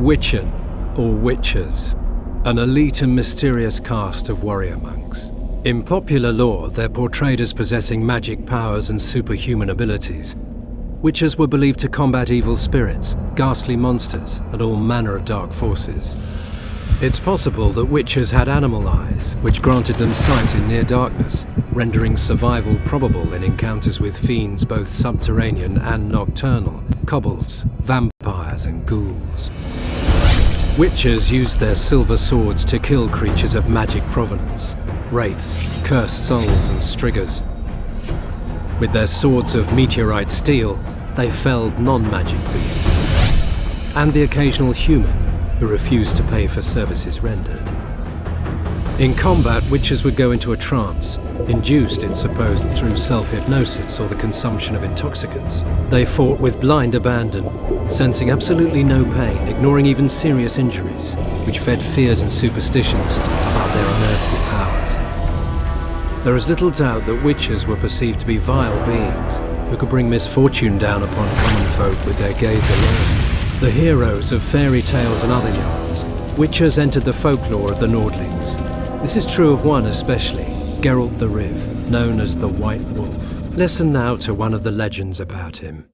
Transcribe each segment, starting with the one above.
Witchen, or witchers, an elite and mysterious caste of warrior monks. In popular lore, they're portrayed as possessing magic powers and superhuman abilities. Witchers were believed to combat evil spirits, ghastly monsters, and all manner of dark forces. It's possible that witchers had animal eyes, which granted them sight in near darkness, rendering survival probable in encounters with fiends both subterranean and nocturnal, kobolds, vampires, and ghouls. Witchers used their silver swords to kill creatures of magic provenance, wraiths, cursed souls, and striggers. With their swords of meteorite steel, they felled non-magic beasts, and the occasional human who refused to pay for services rendered. In combat, witchers would go into a trance, induced, it's supposed, through self-hypnosis or the consumption of intoxicants. They fought with blind abandon, sensing absolutely no pain, ignoring even serious injuries, which fed fears and superstitions about their unearthly powers. There is little doubt that witchers were perceived to be vile beings who could bring misfortune down upon common folk with their gaze alone. The heroes of fairy tales and other yarns, witchers entered the folklore of the Nordlings. This is true of one especially, Geralt the Riv, known as the White Wolf. Listen now to one of the legends about him.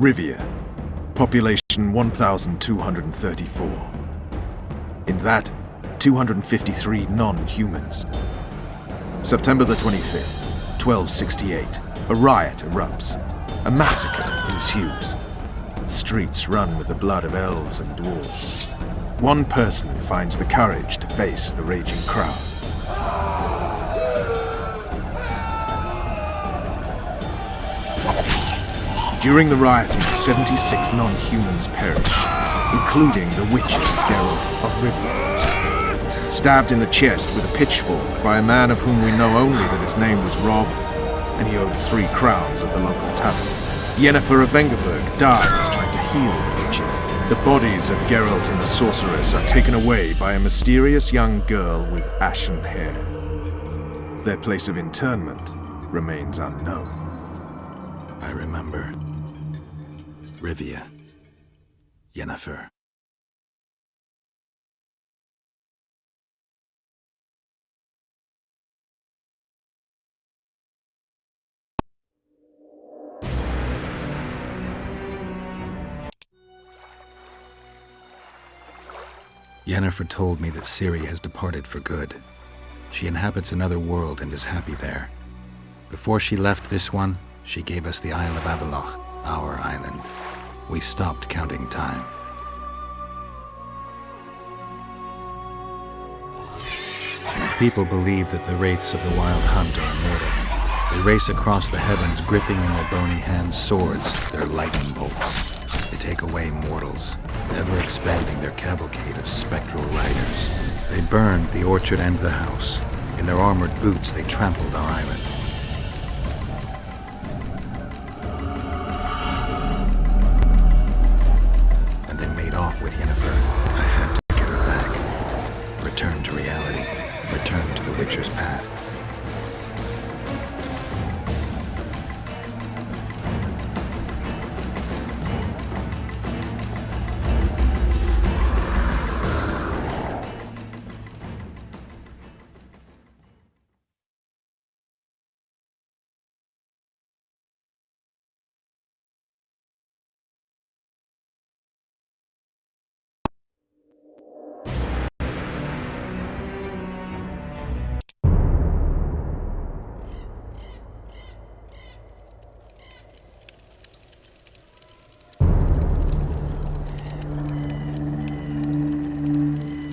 Rivia, population 1,234. In that, 253 non-humans. September the 25th, 1268, a riot erupts. A massacre ensues. The streets run with the blood of elves and dwarves. One person finds the courage to face the raging crowd. During the rioting, 76 non-humans perished, including the witcher Geralt of Rivia. Stabbed in the chest with a pitchfork by a man of whom we know only that his name was Rob, and he owed 3 crowns at the local tavern. Yennefer of Vengerberg dies trying to heal the witcher. The bodies of Geralt and the sorceress are taken away by a mysterious young girl with ashen hair. Their place of interment remains unknown. I remember. Rivia. Yennefer. Yennefer told me that Ciri has departed for good. She inhabits another world and is happy there. Before she left this one, she gave us the Isle of Avalok, our island. We stopped counting time. People believe that the wraiths of the Wild Hunt are immortal. They race across the heavens, gripping in their bony hands swords, their lightning bolts. They take away mortals, ever expanding their cavalcade of spectral riders. They burned the orchard and the house. In their armored boots, they trampled our island. And they made off with Yennefer. I had to get her back. Return to reality. Return to the Witcher's path.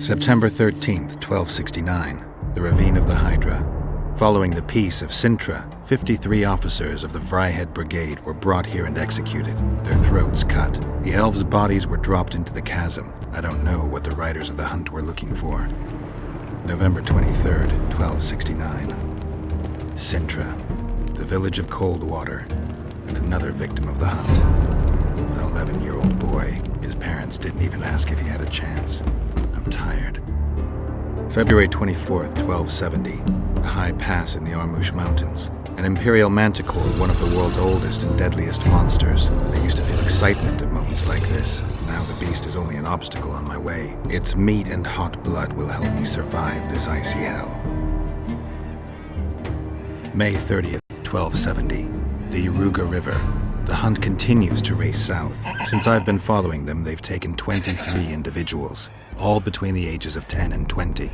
September 13th, 1269, the Ravine of the Hydra. Following the Peace of Sintra, 53 officers of the Vryhead Brigade were brought here and executed, their throats cut. The elves' bodies were dropped into the chasm. I don't know what the riders of the hunt were looking for. November 23rd, 1269. Sintra, the village of Coldwater, and another victim of the hunt. An 11-year-old boy. His parents didn't even ask if he had a chance. I'm tired. February 24th, 1270. A high pass in the Armouche Mountains. An imperial manticore, one of the world's oldest and deadliest monsters. I used to feel excitement at moments like this. Now the beast is only an obstacle on my way. Its meat and hot blood will help me survive this icy hell. May 30th, 1270. The Yaruga River. The hunt continues to race south. Since I've been following them, they've taken 23 individuals, all between the ages of 10 and 20.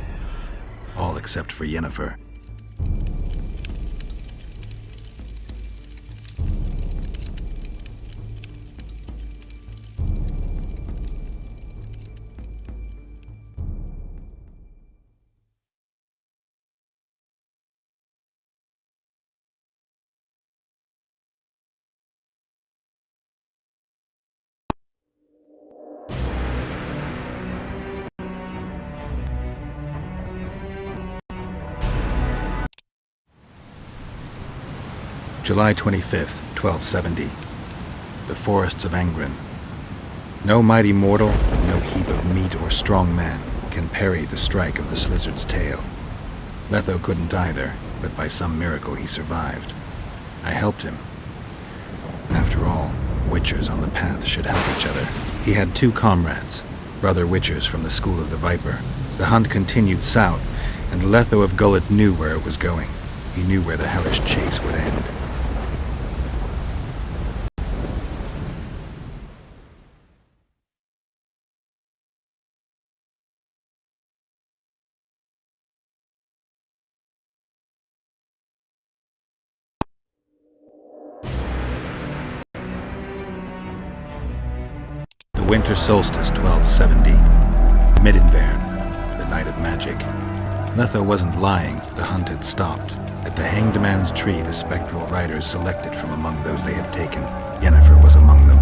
All except for Yennefer. July 25th, 1270. The forests of Angren. No mighty mortal, no heap of meat or strong man can parry the strike of the Slizzard's tail. Letho couldn't either, but by some miracle he survived. I helped him. After all, Witchers on the path should help each other. He had 2 comrades, brother Witchers from the School of the Viper. The hunt continued south, and Letho of Gullet knew where it was going. He knew where the hellish chase would end. Winter solstice, 1270. Midinvern, the night of magic. Letho wasn't lying, the hunt had stopped. At the Hanged Man's Tree, the spectral riders selected from among those they had taken. Yennefer was among them.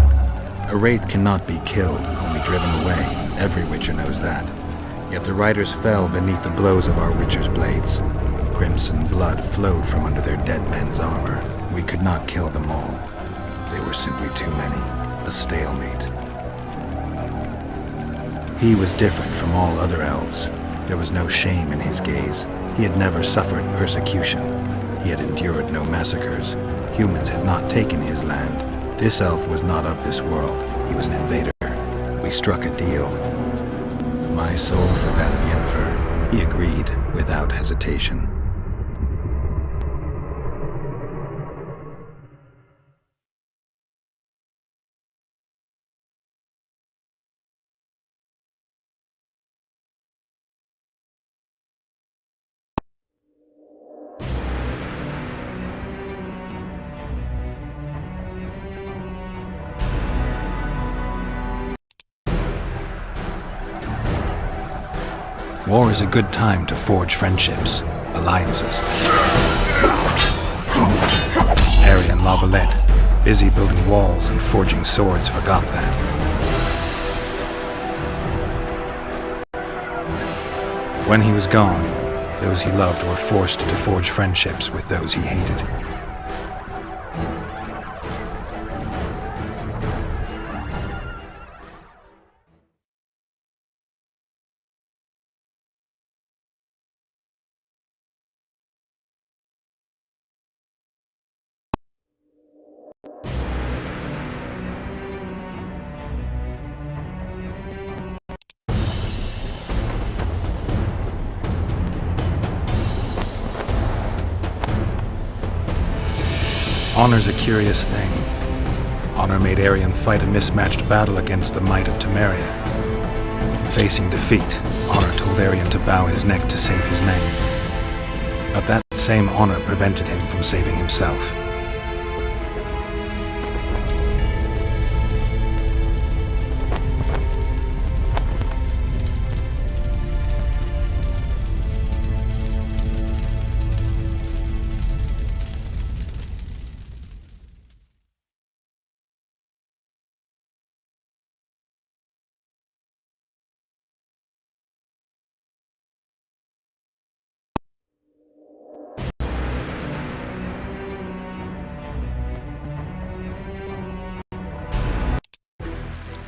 A wraith cannot be killed, only driven away. Every Witcher knows that. Yet the riders fell beneath the blows of our Witcher's blades. Crimson blood flowed from under their dead men's armor. We could not kill them all. They were simply too many. A stalemate. He was different from all other elves. There was no shame in his gaze. He had never suffered persecution. He had endured no massacres. Humans had not taken his land. This elf was not of this world. He was an invader. We struck a deal. My soul for that of Yennefer. He agreed without hesitation. War is a good time to forge friendships, alliances. Harry and Lavalette, busy building walls and forging swords, forgot that. When he was gone, those he loved were forced to forge friendships with those he hated. Honor's a curious thing. Honor made Arion fight a mismatched battle against the might of Temeria. Facing defeat, Honor told Arion to bow his neck to save his men. But that same honor prevented him from saving himself.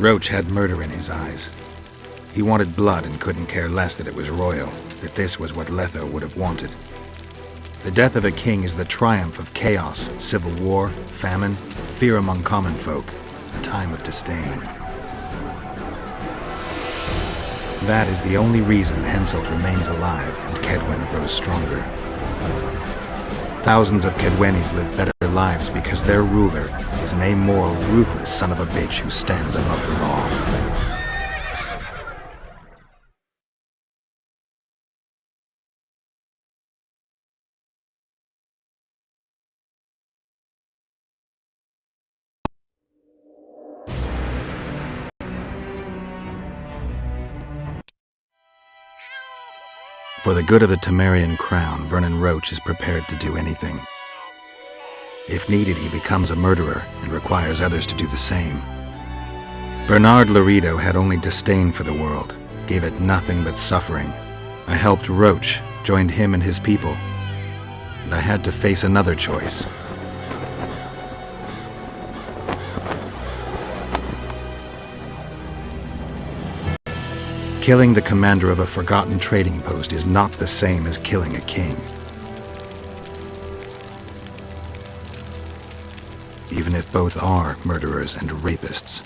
Roach had murder in his eyes. He wanted blood and couldn't care less that it was royal, that this was what Letho would have wanted. The death of a king is the triumph of chaos, civil war, famine, fear among common folk, a time of disdain. That is the only reason Henselt remains alive and Kedwen grows stronger. Thousands of Kedwenis live better lives because their ruler is an amoral, ruthless son of a bitch who stands above the law. For the good of the Temerian crown, Vernon Roach is prepared to do anything. If needed, he becomes a murderer and requires others to do the same. Bernard Laredo had only disdain for the world, gave it nothing but suffering. I helped Roach, joined him and his people, and I had to face another choice. Killing the commander of a forgotten trading post is not the same as killing a king. Even if both are murderers and rapists.